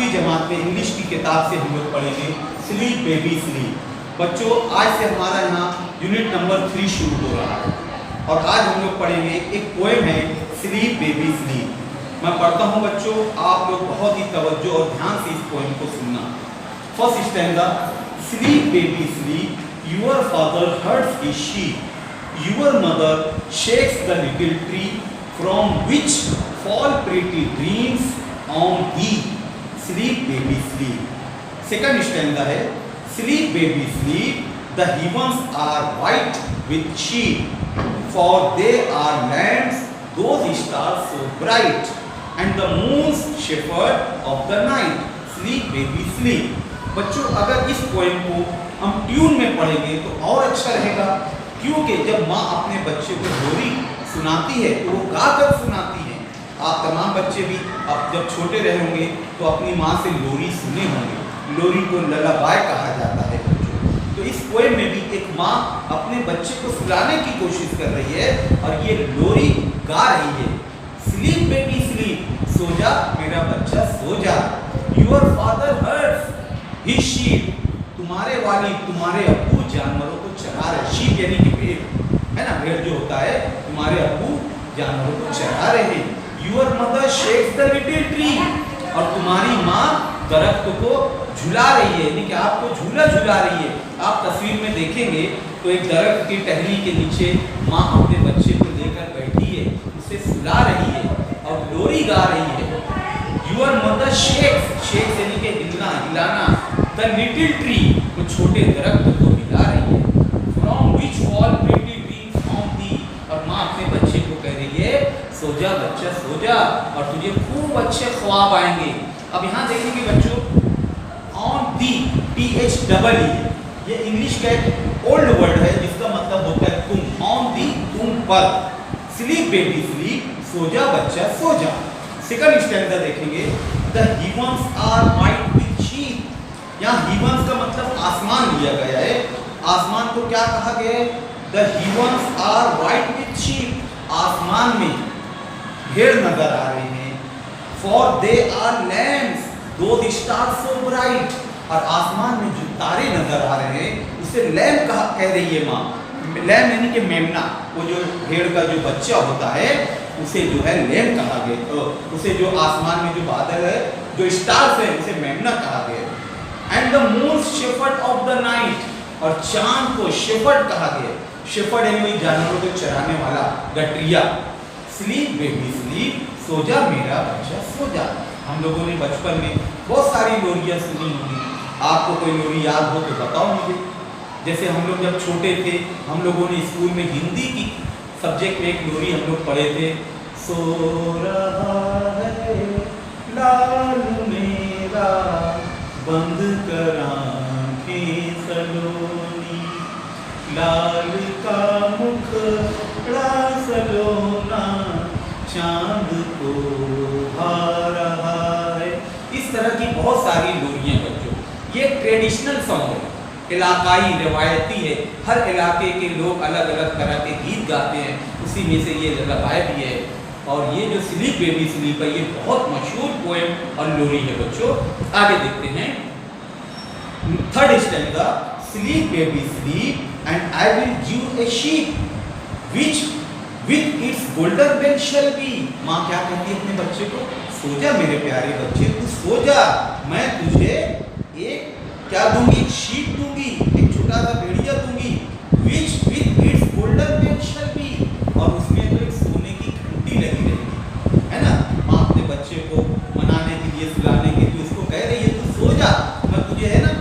आखिरी जमात में इंग्लिश की किताब से हम लोग पढ़ेंगे स्लीप बेबी स्लीप। बच्चों आज से हमारा यहाँ यूनिट नंबर 3 शुरू हो रहा है और आज हम लोग पढ़ेंगे एक पोएम है स्लीप बेबी स्लीप। मैं पढ़ता हूँ बच्चों, आप लोग बहुत ही तवज्जो और ध्यान से इस पोएम को सुनना। First stanza. Sleep baby sleep, your father hurts his sheep, your mother shakes the little tree from which fall pretty dreams on thee. Sleep baby sleep. Second stanza है Sleep baby sleep, the heavens are white with sheep, for they are lamps, those stars so bright, and the moon's shepherd of the night. Sleep baby sleep. बच्चों अगर इस poem को हम tune में पढ़ेंगे तो और अच्छा रहेगा, क्योंकि जब माँ अपने बच्चे को लोरी सुनाती है तो वो गा कर सुनाती है। आप तमाम बच्चे भी अब जब छोटे रहे होंगे तो अपनी माँ से लोरी सुने होंगे। लोरी को ललाबाय कहा जाता है बच्चों। तो इस पोएम में भी एक माँ अपने बच्चे को सुलाने की कोशिश कर रही है और ये लोरी गा रही है। स्लीप बेबी स्लीप, सो जा मेरा बच्चा सो जा, your father hurts his sheep, तुम्हारे अब्बू जानवरों को चरा रहे। शीप यानी कि भेड़ है ना, भेड़ जो होता है, तुम्हारे अब्बू जानवरों को चरा रहे हैं। Your mother shakes the little tree, और तुम्हारी माँ दरख्त को झुला रही है, यानी कि आपको झूला झुला रही है। आप तस्वीर में देखेंगे तो एक दरख्त की टहनी के नीचे माँ अपने बच्चे को लेकर बैठी है, उसे सुला रही है और लोरी गा रही है। योर मदर शेक्स यानी कि हिलाना, द लिटिल ट्री, वो छोटे दरख्त को हिला रही है। From which fall pretty dreams on the, और माँ अपने बच्चे को कह रही है सो जा बच्चा सो जा, और तुझे खूब अच्छे ख्वाब आएंगे। अब यहाँ देखेंगे बच्चों, ऑन दी, THEE, ये इंग्लिश का एक ओल्ड वर्ड है जिसका मतलब होता है तुम। ऑन दी, तुम पर। स्लीप बेबी स्लीप, सो जा बच्चा सो जा। सेकंड स्टैंजा देखेंगे, the heavens are white with sheep, यहाँ heavens का मतलब आसमान लिया गया है। आसमान को क्या कहा गया है? The heavens are white with sheep, आसमान में भेड़ नजर आ रहे हैं। For they are lamps, those stars so bright, और आसमान में जो तारे नजर आ रहे हैं उसे लैम्प कह रही है माँ। लैम्प यानी कि मेमना, वो जो भेड़ का जो बच्चा होता है उसे जो है लैम्प कहा गया। उसे जो आसमान में जो बादल है, जो स्टार्स है, उसे मेमना कहा गया। And the moon shepherd of the night, और चांद को शेफर्ड कहा गया। शेफर्ड यानी जानवरों को चराने वाला, गठरिया। स्लीप बेबी स्लीप, सो जा मेरा बच्चा सो जा। हम लोगों ने बचपन में बहुत सारी लोरियाँ सुनी होंगी। आपको कोई लोरी याद हो तो बताओ मुझे। जैसे हम लोग जब छोटे थे, हम लोगों ने स्कूल में हिंदी की सब्जेक्ट में एक लोरी हम लोग पढ़े थे। सो रहा है लाल मेरा, बंद कर आँखें सलोनी, लाल का मुखड़ा सलोना, चांद को भा रहा है। इस तरह की बहुत सारी लोरियाँ बच्चों, ये ट्रेडिशनल सॉन्ग है, इलाकाई रिवायती है। हर इलाके के लोग अलग अलग तरह के गीत गाते हैं, उसी में से ये ललाबाय भी है। और ये जो स्लीप बेबी स्लीप है, ये बहुत मशहूर पोएम और लोरी है बच्चों। आगे देखते हैं third stanza. Sleep baby sleep and I will give a sheep which with its golden bell shall be. माँ क्या कहती है अपने बच्चे को? सो जा मेरे प्यारे बच्चे, तू सो जा, मैं तुझे एक क्या दूंगी? शीप दूंगी, एक छोटा सा भेड़िया दूंगी। Which with its golden bell shall be, और उसमें तो एक सोने की घंटी लगी रहेगी, है ना। माँ अपने बच्चे को मनाने के लिए, सुलाने के लिए उसको कह रही है तू सो जा, मैं तुझे है ना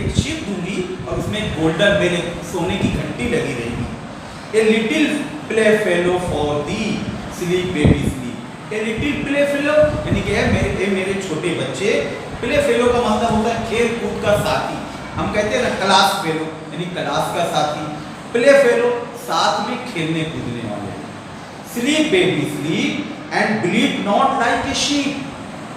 एक शीप दूंगी और उसमें एक गोल्डन बेल, सोने की घंटी लगी रहेगी। A little play fellow for the, sleep baby sleep. A little play fellow यानी कि मेरे छोटे बच्चे। प्ले फेलो का मतलब होता है खेल कूद का साथी। हम कहते हैं ना क्लास फेलो यानी क्लास का साथी। प्ले फेलो साथ में खेलने कूदने वाले। Sleep baby sleep and bleed not like a sheep,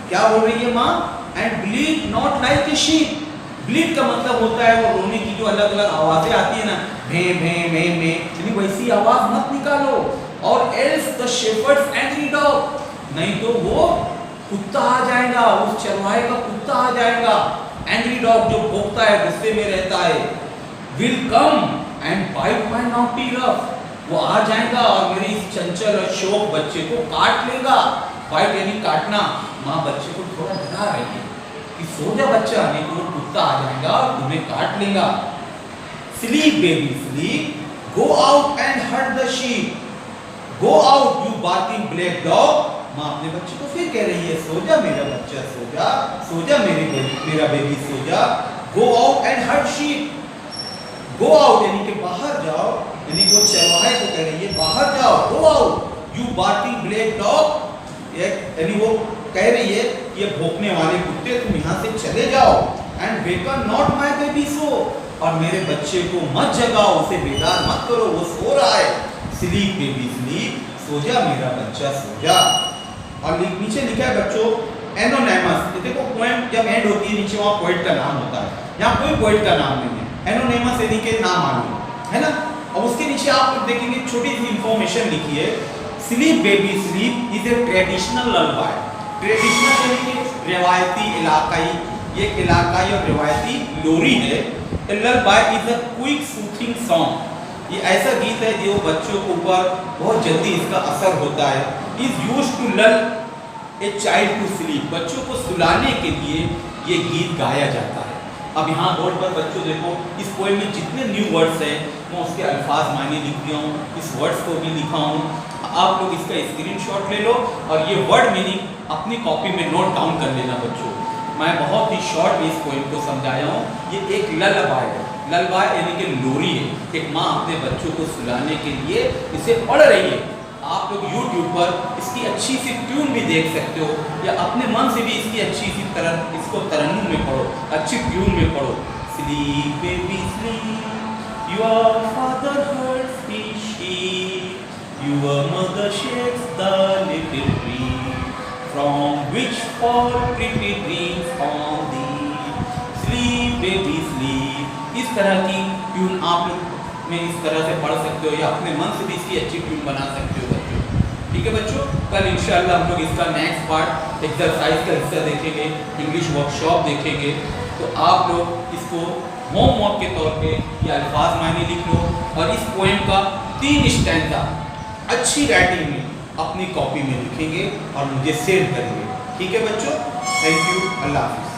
क्या बोल रही है माँ? And bleed not like a sheep. Bleed का मतलब होता है वो रोने की जो अलग अलग आवाजें आती है ना, भे भे मे मे, यानी वैसी आवाज मत निकालो। और else the shepherds angry dog, नहीं तो वो कुत्ता आ जाएगा, उस चरवाहे का कुत्ता आ जाएगा, एंग्री डॉग जो भौंकता है, गुस्से में रहता है, will come and bite my naughty rough, वो आ जाएगा और मेरे इस चंचल और शौक बच्चे को काट लेगा। बाइट यानी काटना। माँ बच्चे को थोड़ा डरा रही है कि सो जा बच्चा, नहीं तो वो कुत्ता आ जाएगा और तुम्हें काट लेगा। Sleep baby sleep, go out and hurt the sheep, go out you barking black dog. माँ अपने बच्चे को फिर कह रही है, सो जा मेरा बच्चा, सो जा मेरा बेबी सो जा। Go out and hurt sheep, go out यानी कि बाहर जाओ, यानी वो चरवाहे को कह रही है बाहर जाओ, गो out you barking black dog, यानी वो कह रही है कि ये भौंकने वाले कुत्ते तुम यहाँ से चले जाओ। And woken not my baby सो, और मेरे बच्चे को मत जगाओ, उसे बेदार मत करो, वो सो रहा है। स्लीप बेबी स्लीप, सो जा मेरा बच्चा सो जा। और नीचे लिखा है बच्चों एनोनिमस, ये देखो पोएम जब एंड होती है नीचे वहाँ पोएट का नाम होता है, यहाँ कोई पोएट का नाम नहीं है, एनोनिमस यानी कि नाम मालूम है ना। और उसके नीचे आप लोग देखेंगे छोटी सी इंफॉर्मेशन लिखी है, sleep baby sleep is a traditional lullaby. Traditional यानी कि रिवायती इलाकाई, ये इलाकाई और रिवायती लोरी है। Lullaby is a quick soothing song, ये ऐसा गीत है जो बच्चों के ऊपर बहुत जल्दी इसका असर होता है। इज यूज्ड टू लल ए चाइल्ड टू स्लीप, बच्चों को सुलाने के लिए ये गीत गाया जाता है। अब यहाँ बोर्ड पर बच्चों देखो, इस पोएम में जितने न्यू वर्ड्स हैं मैं उसके अल्फाज मायने लिख दिया हूँ, इस वर्ड्स को भी लिखा हूँ। आप लोग इसका स्क्रीनशॉट ले लो और ये वर्ड मीनिंग अपनी कॉपी में नोट डाउन कर लेना बच्चों। मैं बहुत ही शॉर्ट में इस पोएम को समझाया हूँ। ये एक ललबाई है, ललबाई यानी कि लोरी है, एक माँ अपने बच्चों को सुलाने के लिए इसे पढ़ रही है। आप लोग YouTube पर इसकी अच्छी सी ट्यून भी देख सकते हो, या अपने मन से भी इसकी अच्छी सी तरह इसको तरन्नुम में पढ़ो, अच्छी ट्यून में पढ़ो। Sleep baby sleep, your father hurts his sheep, your mother shakes the little tree, from which fall pretty dreams on thee, sleep baby sleep. इस तरह की ट्यून आप लोग में इस तरह से पढ़ सकते हो, या अपने मन से भी इसकी अच्छी ट्यून बना सकते हो बच्चों। ठीक है बच्चों, कल इंशाल्लाह हम लोग इसका नेक्स्ट पार्ट एक्सरसाइज का हिस्सा देखेंगे, इंग्लिश वर्कशॉप देखेंगे। तो आप लोग इसको होमवर्क के तौर पे ये अल्फाज मायने लिख लो और इस पोएम का 3 स्टैंजा अच्छी राइटिंग में अपनी कॉपी में लिखेंगे और मुझे सेंड करेंगे। ठीक है बच्चों, थैंक यू, अल्लाह हाफिज़।